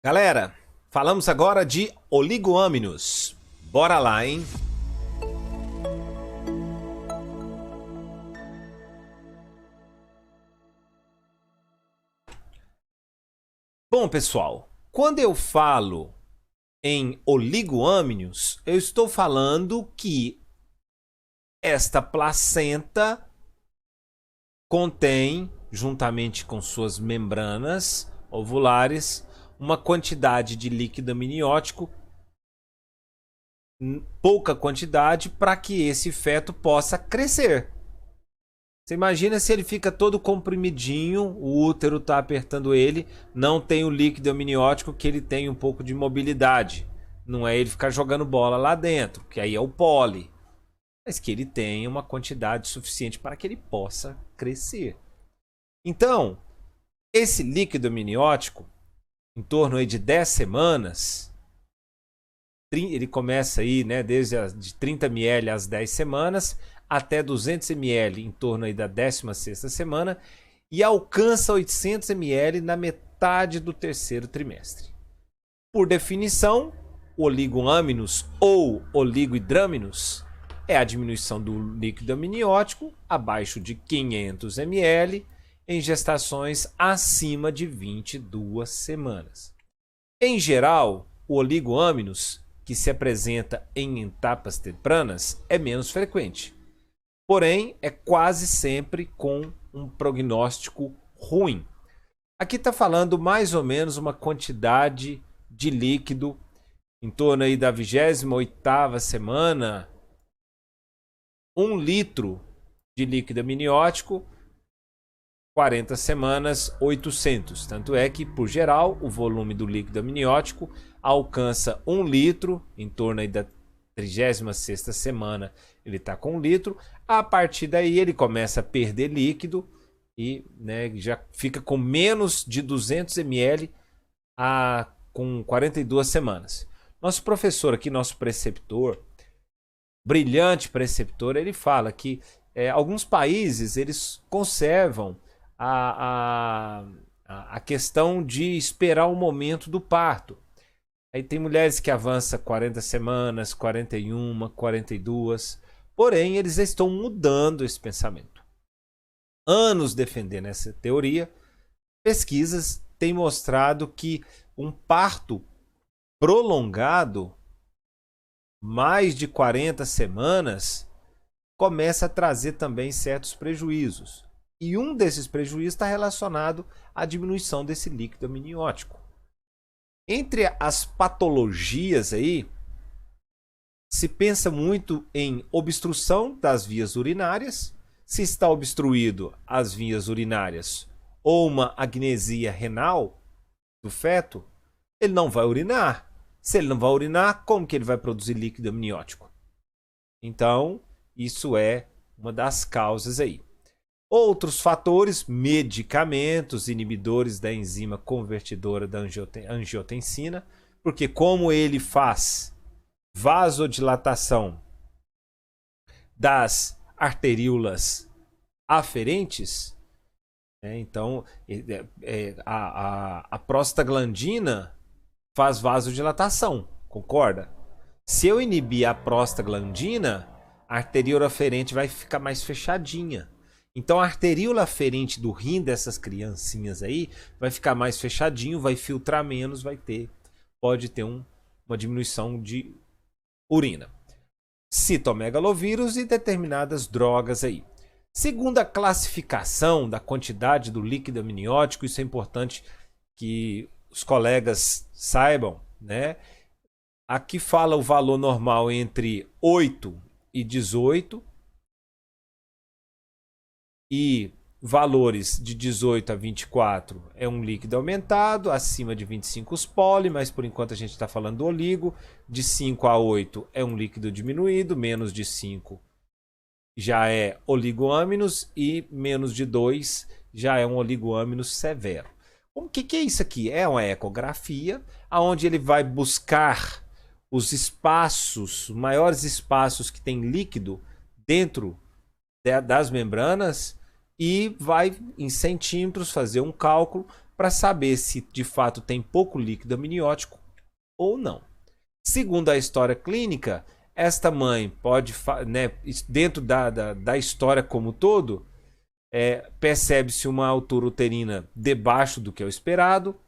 Galera, falamos agora de oligoâminos. Bora lá, hein? Bom, pessoal, quando eu falo em oligoâminos, eu estou falando que esta placenta contém, juntamente com suas membranas ovulares, uma quantidade de líquido amniótico, pouca quantidade, para que esse feto possa crescer. Você imagina se ele fica todo comprimidinho, o útero está apertando ele, não tem o líquido amniótico, que ele tem um pouco de mobilidade. Não é ele ficar jogando bola lá dentro, que aí é o pólen. Mas que ele tenha uma quantidade suficiente para que ele possa crescer. Então, esse líquido amniótico, em torno aí de 10 semanas, ele começa aí, né, de 30 ml às 10 semanas, até 200 ml em torno aí da 16ª semana e alcança 800 ml na metade do terceiro trimestre. Por definição, o oligoâminos ou oligohidrâminos é a diminuição do líquido amniótico abaixo de 500 ml em gestações acima de 22 semanas. Em geral, o oligoâminos, que se apresenta em etapas tempranas, é menos frequente. Porém, é quase sempre com um prognóstico ruim. Aqui está falando mais ou menos uma quantidade de líquido em torno aí da 28ª semana, 1 litro de líquido amniótico, 40 semanas, 800. Tanto é que, por geral, o volume do líquido amniótico alcança 1 litro, em torno aí da 36ª semana ele está com 1 litro. A partir daí ele começa a perder líquido e, né, já fica com menos de 200 ml com 42 semanas. Nosso professor aqui, nosso preceptor, brilhante preceptor, ele fala que alguns países eles conservam a questão de esperar o momento do parto. Aí tem mulheres que avançam 40 semanas, 41, 42. Porém, eles estão mudando esse pensamento. Anos defendendo essa teoria, pesquisas têm mostrado que um parto prolongado, mais de 40 semanas, começa a trazer também certos prejuízos. E um desses prejuízos está relacionado à diminuição desse líquido amniótico. Entre as patologias aí, se pensa muito em obstrução das vias urinárias. Se está obstruído as vias urinárias ou uma agnesia renal do feto, ele não vai urinar. Se ele não vai urinar, como que ele vai produzir líquido amniótico? Então, isso é uma das causas aí. Outros fatores, medicamentos, inibidores da enzima convertidora da angiotensina, porque como ele faz vasodilatação das arteríolas aferentes, então a prostaglandina faz vasodilatação, concorda? Se eu inibir a prostaglandina, a arteríola aferente vai ficar mais fechadinha. Então a arteríola aferente do rim dessas criancinhas aí vai ficar mais fechadinho, vai filtrar menos, pode ter uma diminuição de urina. Citomegalovírus e determinadas drogas aí. Segundo a classificação da quantidade do líquido amniótico, isso é importante que os colegas saibam, né? Aqui fala o valor normal entre 8 e 18 e valores de 18 a 24 é um líquido aumentado, acima de 25 os poli, mas por enquanto a gente está falando do oligo. De 5 a 8 é um líquido diminuído, menos de 5 já é oligoâminos e menos de 2 já é um oligoâminos severo. O que é isso aqui? É uma ecografia, onde ele vai buscar os espaços, os maiores espaços que tem líquido dentro das membranas e vai em centímetros fazer um cálculo para saber se de fato tem pouco líquido amniótico ou não. Segundo a história clínica, esta mãe pode, né, dentro da história como um todo, percebe-se uma altura uterina debaixo do que é o esperado,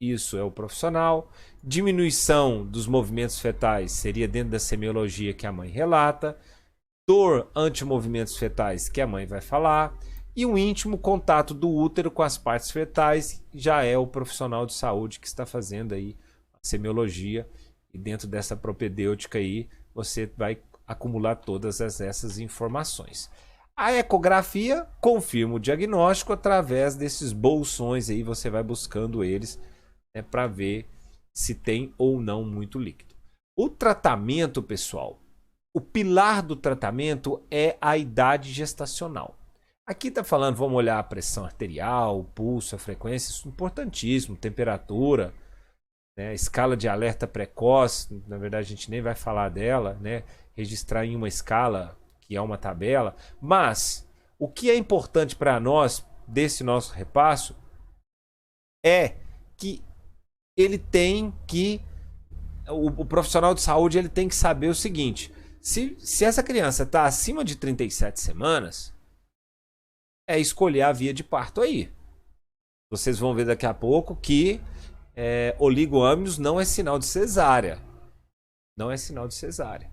isso é o profissional. Diminuição dos movimentos fetais seria dentro da semiologia que a mãe relata. Dor ante movimentos fetais que a mãe vai falar. E o íntimo contato do útero com as partes fetais já é o profissional de saúde que está fazendo aí a semiologia. E dentro dessa propedêutica aí você vai acumular todas essas informações. A ecografia confirma o diagnóstico através desses bolsões aí, você vai buscando eles, né, para ver se tem ou não muito líquido. O tratamento, pessoal, o pilar do tratamento é a idade gestacional. Aqui está falando, vamos olhar a pressão arterial, o pulso, a frequência, isso é importantíssimo, temperatura, né, escala de alerta precoce, na verdade a gente nem vai falar dela, né, registrar em uma escala que é uma tabela, mas o que é importante para nós desse nosso repasso é que ele tem que, o profissional de saúde ele tem que saber o seguinte, se essa criança está acima de 37 semanas, é escolher a via de parto aí. Vocês vão ver daqui a pouco que oligoâminos não é sinal de cesárea. Não é sinal de cesárea.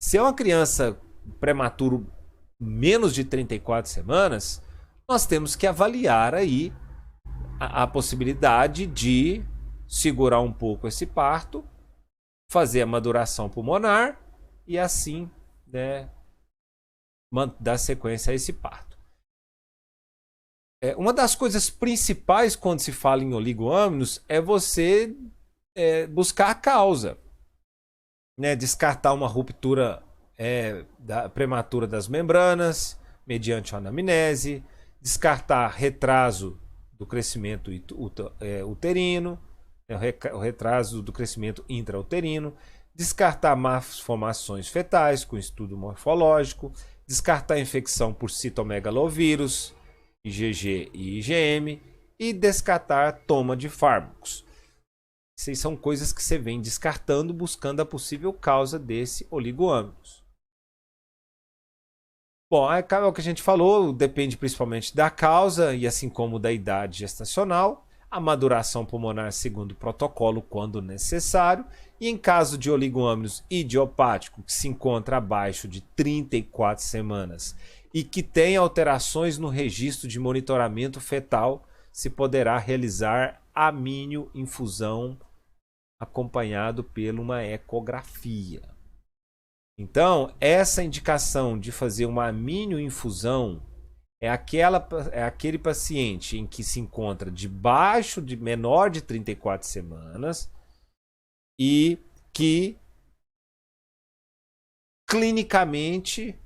Se é uma criança prematuro menos de 34 semanas, nós temos que avaliar aí a possibilidade de segurar um pouco esse parto, fazer a maduração pulmonar e assim, né, dar sequência a esse parto. Uma das coisas principais quando se fala em oligoâminos é você buscar a causa, né, descartar uma ruptura prematura das membranas mediante a anamnese, descartar retraso do crescimento uterino, o retraso do crescimento intrauterino, descartar malformações fetais com estudo morfológico, descartar infecção por citomegalovírus, IgG e IgM, e descartar toma de fármacos. Essas são coisas que você vem descartando, buscando a possível causa desse oligoâminos. Bom, é o que a gente falou, depende principalmente da causa e assim como da idade gestacional, a maduração pulmonar segundo o protocolo quando necessário, e em caso de oligoâminos idiopático que se encontra abaixo de 34 semanas e que tem alterações no registro de monitoramento fetal, se poderá realizar amínio-infusão acompanhado por uma ecografia. Então, essa indicação de fazer uma amínio-infusão é aquele paciente em que se encontra debaixo de menor de 34 semanas e que clinicamente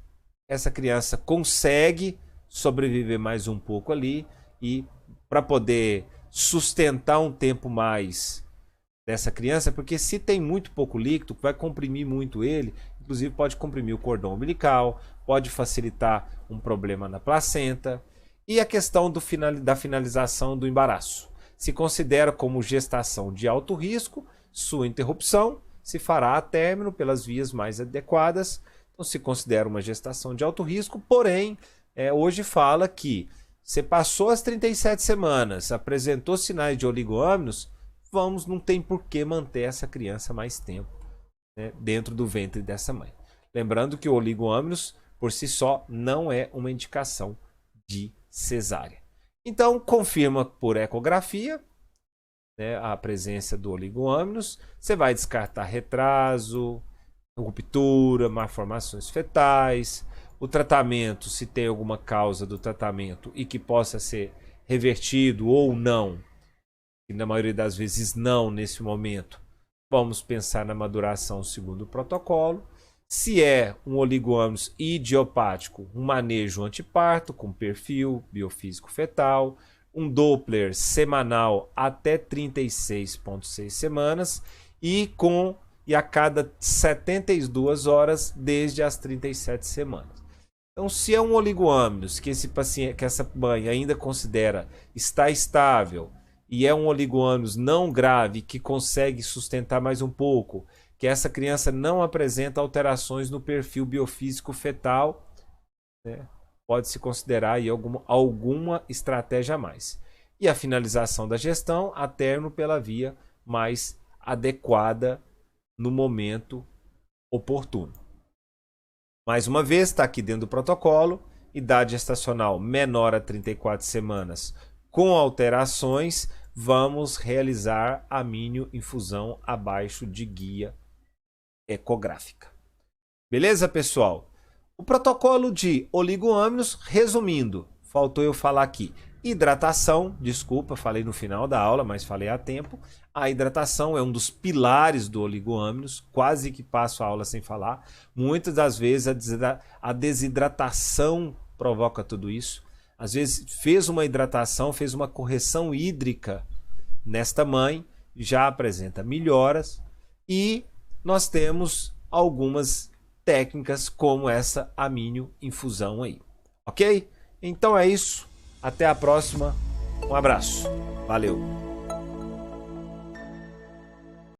essa criança consegue sobreviver mais um pouco ali e para poder sustentar um tempo mais dessa criança, porque se tem muito pouco líquido, vai comprimir muito ele, inclusive pode comprimir o cordão umbilical, pode facilitar um problema na placenta. E a questão da finalização do embaraço. Se considera como gestação de alto risco, sua interrupção se fará a término pelas vias mais adequadas. Então se considera uma gestação de alto risco, porém, hoje fala que você passou as 37 semanas, apresentou sinais de oligoâminos, não tem por que manter essa criança mais tempo, né, dentro do ventre dessa mãe. Lembrando que o oligoâminos, por si só, não é uma indicação de cesárea. Então, confirma por ecografia, né, a presença do oligoâminos. Você vai descartar retraso, ruptura, malformações fetais. O tratamento, se tem alguma causa do tratamento e que possa ser revertido ou não, e na maioria das vezes não nesse momento, vamos pensar na maduração segundo o protocolo. Se é um oligoâminos idiopático, um manejo antiparto com perfil biofísico fetal, um Doppler semanal até 36,6 semanas e a cada 72 horas desde as 37 semanas. Então, se é um oligoâminos que essa mãe ainda considera está estável e é um oligoâmios não grave que consegue sustentar mais um pouco, que essa criança não apresenta alterações no perfil biofísico fetal, né, pode-se considerar aí alguma estratégia a mais. E a finalização da gestão a termo pela via mais adequada no momento oportuno. Mais uma vez, está aqui dentro do protocolo, idade gestacional menor a 34 semanas com alterações, vamos realizar a minioinfusão abaixo de guia ecográfica. Beleza, pessoal? O protocolo de oligoâminos, resumindo, faltou eu falar aqui. Hidratação, desculpa, falei no final da aula, mas falei a tempo. A hidratação é um dos pilares do oligoâminos, quase que passo a aula sem falar. Muitas das vezes a desidratação provoca tudo isso. Às vezes fez uma hidratação, fez uma correção hídrica nesta mãe, já apresenta melhoras. E nós temos algumas técnicas como essa aminoinfusão aí. Ok? Então é isso. Até a próxima. Um abraço. Valeu.